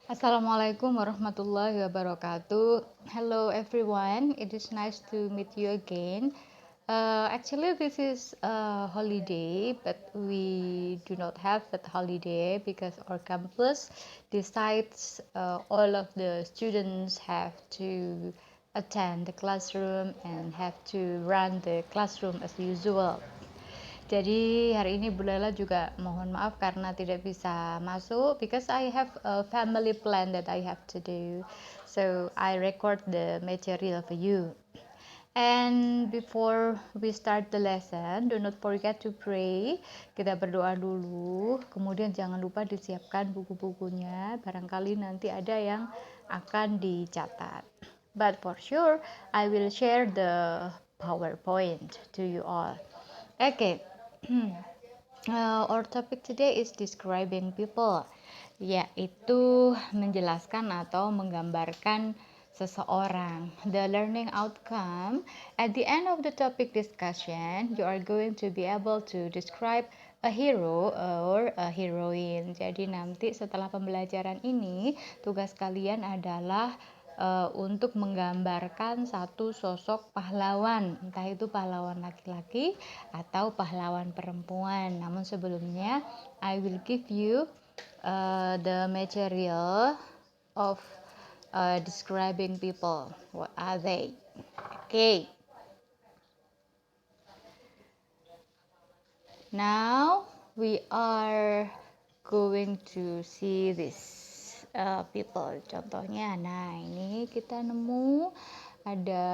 Assalamualaikum warahmatullahi wabarakatuh. Hello everyone, it is nice to meet you again. Actually, this is a holiday, but we do not have that holiday because our campus decides all of the students have to attend the classroom and have to run the classroom as usual. Jadi hari ini Bu Lela juga mohon maaf karena tidak bisa masuk because I have a family plan that I have to do. So I record the material for you. And before we start the lesson, do not forget to pray. Kita berdoa dulu, kemudian jangan lupa disiapkan buku-bukunya. Barangkali nanti ada yang akan dicatat. But for sure, I will share the PowerPoint to you all. Okay. Our topic today is describing people, yaitu menjelaskan atau menggambarkan seseorang. The learning outcome, at the end of the topic discussion, you are going to be able to describe a hero or a heroine. Jadi nanti setelah pembelajaran ini, tugas kalian adalah untuk menggambarkan satu sosok pahlawan, entah itu pahlawan laki-laki atau pahlawan perempuan. Namun sebelumnya, I will give you the material of describing people. What are they? Okay. Now we are going to see this people. Contohnya, nah ini kita nemu ada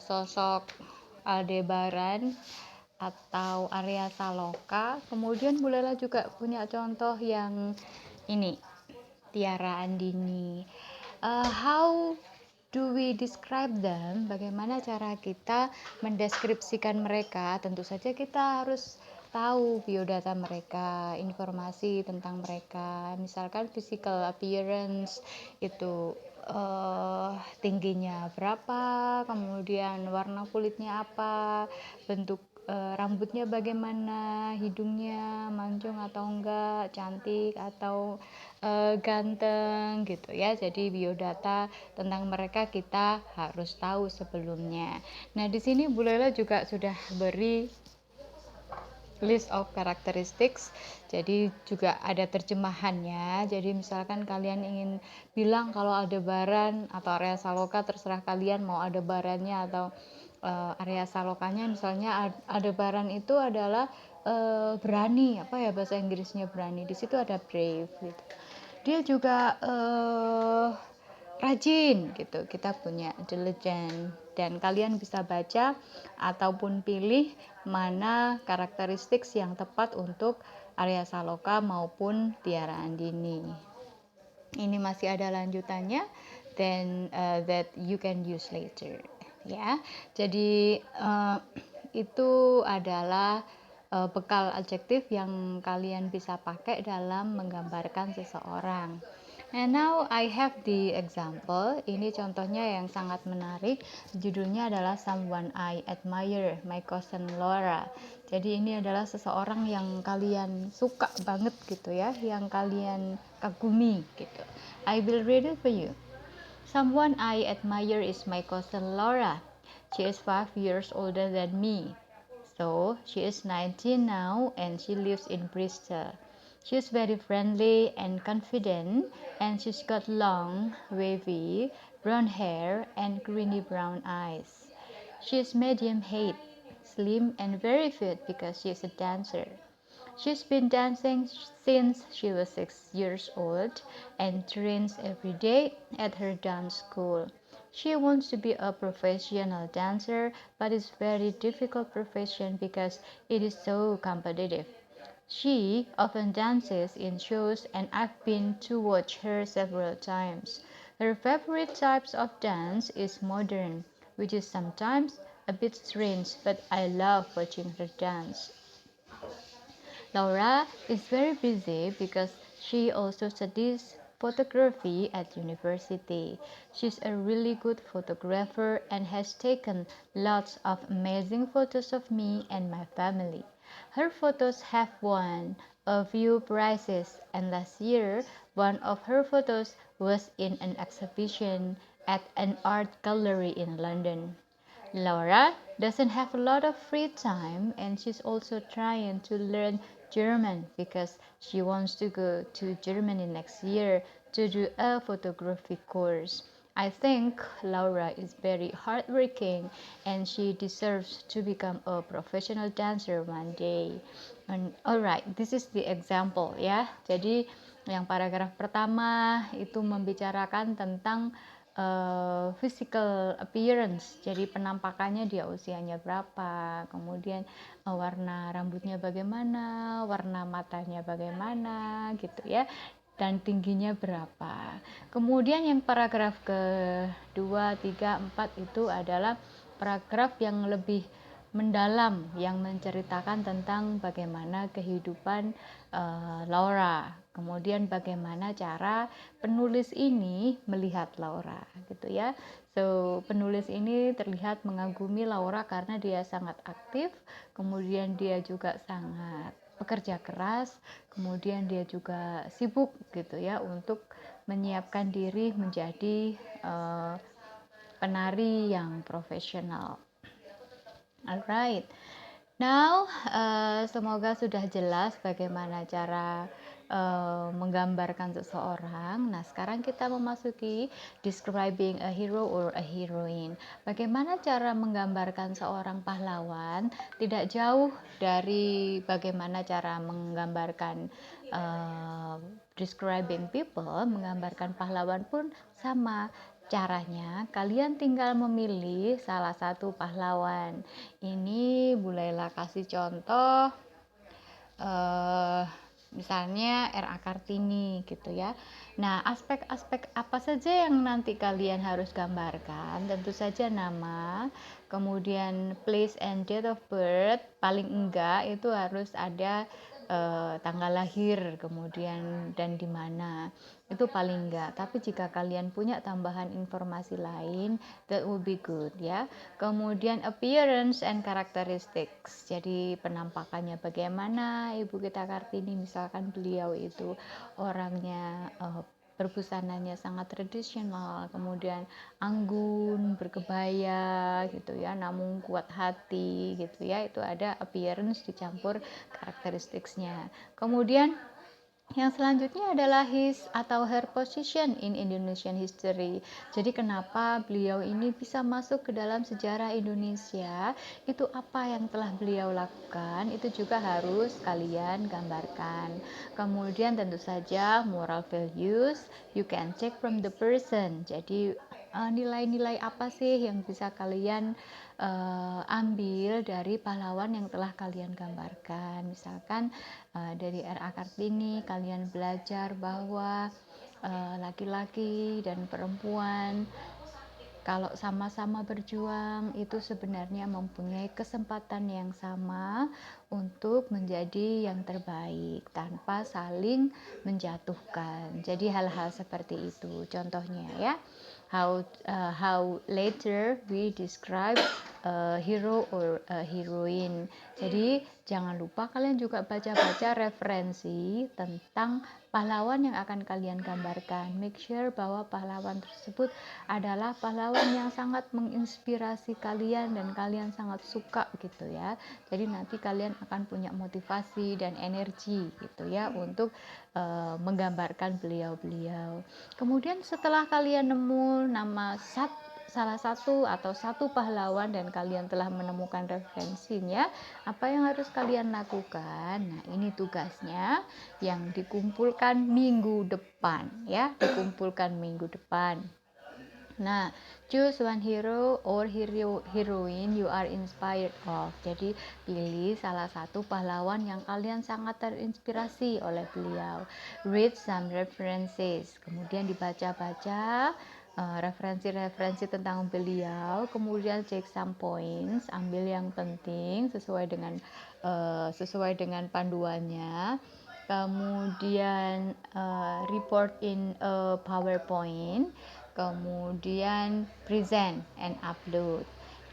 sosok Aldebaran atau Arya Saloka. Kemudian Bu Lela juga punya contoh yang ini, Tiara Andini. How do we describe them? Bagaimana cara kita mendeskripsikan mereka? Tentu saja kita harus tahu biodata mereka, informasi tentang mereka. Misalkan physical appearance itu tingginya berapa, kemudian warna kulitnya apa, bentuk rambutnya bagaimana, hidungnya mancung atau enggak, cantik atau ganteng gitu ya. Jadi biodata tentang mereka kita harus tahu sebelumnya. Nah, di sini Bu Lela juga sudah beri list of characteristics, jadi juga ada terjemahannya. Jadi misalkan kalian ingin bilang kalau Aldebaran atau Arya Saloka, terserah kalian mau Aldebarannya atau Arya Salokanya. Misalnya Aldebaran itu adalah berani, apa ya bahasa Inggrisnya berani, di situ ada brave gitu. Dia juga rajin gitu, kita punya diligent, dan kalian bisa baca ataupun pilih mana karakteristik yang tepat untuk Arya Saloka maupun Tiara Andini. Ini masih ada lanjutannya, then that you can use later ya. Jadi itu adalah bekal adjektif yang kalian bisa pakai dalam menggambarkan seseorang. And now I have the example. Ini contohnya yang sangat menarik. Judulnya adalah Someone I Admire, My Cousin Laura. Jadi ini adalah seseorang yang kalian suka banget gitu ya, yang kalian kagumi gitu. I will read it for you. Someone I admire is my cousin Laura. She is 5 years older than me. So she is 19 now and she lives in Bristol. She is very friendly and confident, and she's got long, wavy, brown hair and greeny brown eyes. She is medium height, slim and very fit because she is a dancer. She's been dancing since she was 6 years old and trains every day at her dance school. She wants to be a professional dancer, but it's a very difficult profession because it is so competitive. She often dances in shows and I've been to watch her several times. Her favorite types of dance is modern, which is sometimes a bit strange, but I love watching her dance. Laura is very busy because she also studies photography at university. She's a really good photographer and has taken lots of amazing photos of me and my family. Her photos have won a few prizes, and last year One of her photos was in an exhibition at an art gallery in London. Laura doesn't have a lot of free time, and she's also trying to learn German because she wants to go to Germany next year to do a photography course. I think Laura is very hardworking and she deserves to become a professional dancer one day. And alright, this is the example ya. Jadi yang paragraf pertama itu membicarakan tentang physical appearance, jadi penampakannya dia usianya berapa, kemudian warna rambutnya bagaimana, warna matanya bagaimana gitu ya, dan tingginya berapa. Kemudian yang paragraf kedua, 3, 4 itu adalah paragraf yang lebih mendalam yang menceritakan tentang bagaimana kehidupan Laura. Kemudian bagaimana cara penulis ini melihat Laura gitu ya. So, penulis ini terlihat mengagumi Laura karena dia sangat aktif, kemudian dia juga sangat pekerja keras, kemudian dia juga sibuk gitu ya untuk menyiapkan diri menjadi penari yang profesional. Alright. Now, semoga sudah jelas bagaimana cara menggambarkan seseorang. Nah, sekarang kita memasuki describing a hero or a heroine. Bagaimana cara menggambarkan seorang pahlawan? Tidak jauh dari bagaimana cara menggambarkan describing people, menggambarkan pahlawan pun sama. Caranya, kalian tinggal memilih salah satu pahlawan. Ini Bu Laila kasih contoh, misalnya R.A. Kartini gitu ya. Nah, aspek-aspek apa saja yang nanti kalian harus gambarkan? Tentu saja nama, kemudian place and date of birth, paling enggak itu harus ada tanggal lahir, kemudian dan di mana. Itu paling enggak. Tapi jika kalian punya tambahan informasi lain, that would be good ya. Kemudian appearance and characteristics. Jadi penampakannya bagaimana Ibu kita Kartini, misalkan beliau itu orangnya berbusananya sangat tradisional, kemudian anggun, berkebaya gitu ya, namun kuat hati gitu ya. Itu ada appearance dicampur karakteristiknya. Kemudian yang selanjutnya adalah his atau her position in Indonesian history. Jadi kenapa beliau ini bisa masuk ke dalam sejarah Indonesia, itu apa yang telah beliau lakukan, itu juga harus kalian gambarkan. Kemudian tentu saja moral values, you can check from the person. Jadi nilai-nilai apa sih yang bisa kalian ambil dari pahlawan yang telah kalian gambarkan. Misalkan dari R.A. Kartini kalian belajar bahwa laki-laki dan perempuan kalau sama-sama berjuang itu sebenarnya mempunyai kesempatan yang sama untuk menjadi yang terbaik tanpa saling menjatuhkan. Jadi hal-hal seperti itu contohnya ya. How later we describe a hero or a heroine. Jadi jangan lupa kalian juga baca-baca referensi tentang pahlawan yang akan kalian gambarkan. Make sure bahwa pahlawan tersebut adalah pahlawan yang sangat menginspirasi kalian dan kalian sangat suka gitu ya. Jadi nanti kalian akan punya motivasi dan energi gitu ya untuk menggambarkan beliau-beliau. Kemudian setelah kalian nemu nama salah satu atau satu pahlawan dan kalian telah menemukan referensinya, apa yang harus kalian lakukan? Nah, ini tugasnya yang dikumpulkan minggu depan ya, dikumpulkan minggu depan. Nah, choose one hero or heroine you are inspired of. Jadi pilih salah satu pahlawan yang kalian sangat terinspirasi oleh beliau. Read some references. Kemudian dibaca-baca referensi-referensi tentang beliau. Kemudian check some points. Ambil yang penting sesuai dengan panduannya. Kemudian report in a PowerPoint. Kemudian present and upload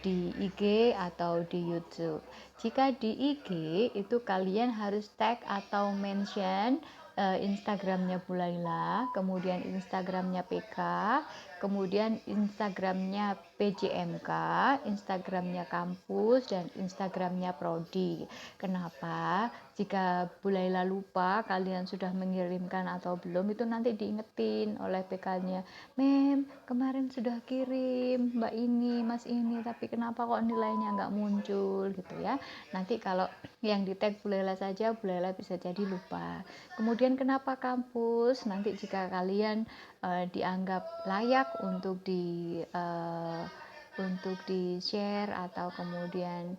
di IG atau di YouTube. Jika di IG itu kalian harus tag atau mention Instagramnya Bu Laila, kemudian Instagramnya PK, kemudian Instagramnya PJMK, Instagramnya kampus, dan Instagramnya prodi. Kenapa? Jika Bu Laila lupa kalian sudah mengirimkan atau belum, itu nanti diingetin oleh PK-nya, Mem, kemarin sudah kirim Mbak ini, Mas ini, tapi kenapa kok nilainya nggak muncul gitu ya. Nanti kalau yang di tag Bu Laila saja, Bu Laila bisa jadi lupa. Kemudian kenapa kampus? Nanti jika kalian dianggap layak untuk di share atau kemudian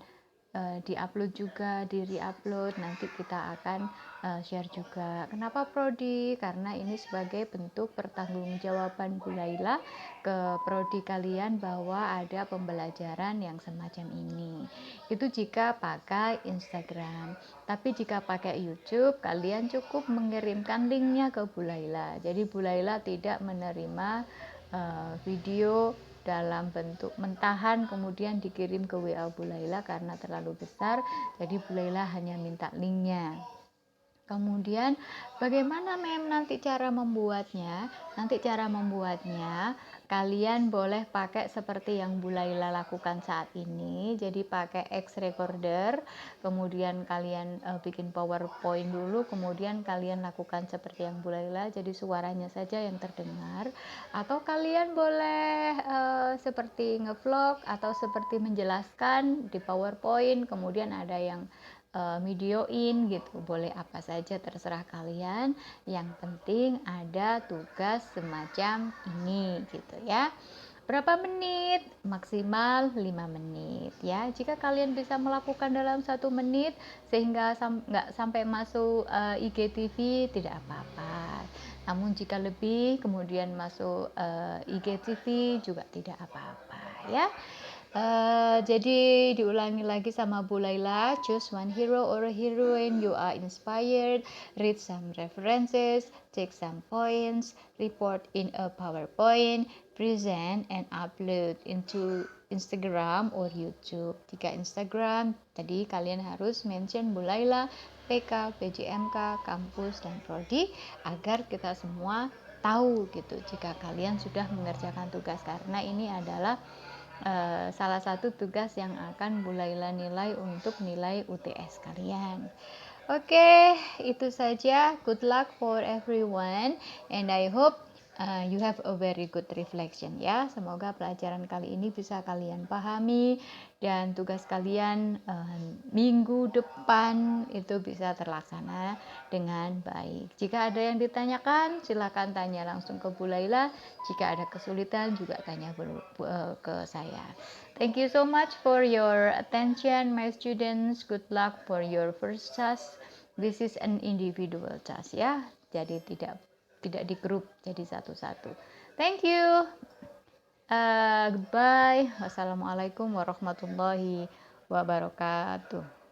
di-upload juga, di-re-upload, nanti kita akan share juga. Kenapa prodi? Karena ini sebagai bentuk pertanggungjawaban Bu Laila ke prodi kalian bahwa ada pembelajaran yang semacam ini. Itu jika pakai Instagram. Tapi jika pakai YouTube, kalian cukup mengirimkan linknya ke Bu Laila. Jadi Bu Laila tidak menerima video dalam bentuk mentahan kemudian dikirim ke WA Bu Laila karena terlalu besar, jadi Bu Laila hanya minta linknya. Kemudian bagaimana Mem nanti cara membuatnya? Nanti cara membuatnya kalian boleh pakai seperti yang Bu Laila lakukan saat ini. Jadi pakai X recorder, kemudian kalian bikin PowerPoint dulu, kemudian kalian lakukan seperti yang Bu Laila, jadi suaranya saja yang terdengar. Atau kalian boleh seperti ngevlog atau seperti menjelaskan di PowerPoint, kemudian ada yang videoin gitu, boleh apa saja terserah kalian, yang penting ada tugas semacam ini gitu ya. Berapa menit? Maksimal 5 menit ya. Jika kalian bisa melakukan dalam 1 menit sehingga nggak sampai masuk IGTV, tidak apa-apa. Namun jika lebih kemudian masuk IGTV juga tidak apa-apa ya. Jadi diulangi lagi sama Bu Laila, choose one hero or heroine you are inspired, read some references, take some points, report in a PowerPoint, present and upload into Instagram or YouTube. Jika Instagram, tadi kalian harus mention Bu Laila, PK, PJMK, kampus, dan prodi agar kita semua tahu gitu jika kalian sudah mengerjakan tugas, karena ini adalah salah satu tugas yang akan Bu Laila nilai untuk nilai UTS kalian. Oke, itu saja. Good luck for everyone and I hope you have a very good reflection ya. Semoga pelajaran kali ini bisa kalian pahami dan tugas kalian minggu depan itu bisa terlaksana dengan baik. Jika ada yang ditanyakan, silakan tanya langsung ke Bu Laila. Jika ada kesulitan juga tanya ke saya. Thank you so much for your attention, my students. Good luck for your first task. This is an individual task ya. Jadi tidak di grup, jadi satu-satu. Thank you. Goodbye. Wassalamualaikum warahmatullahi wabarakatuh.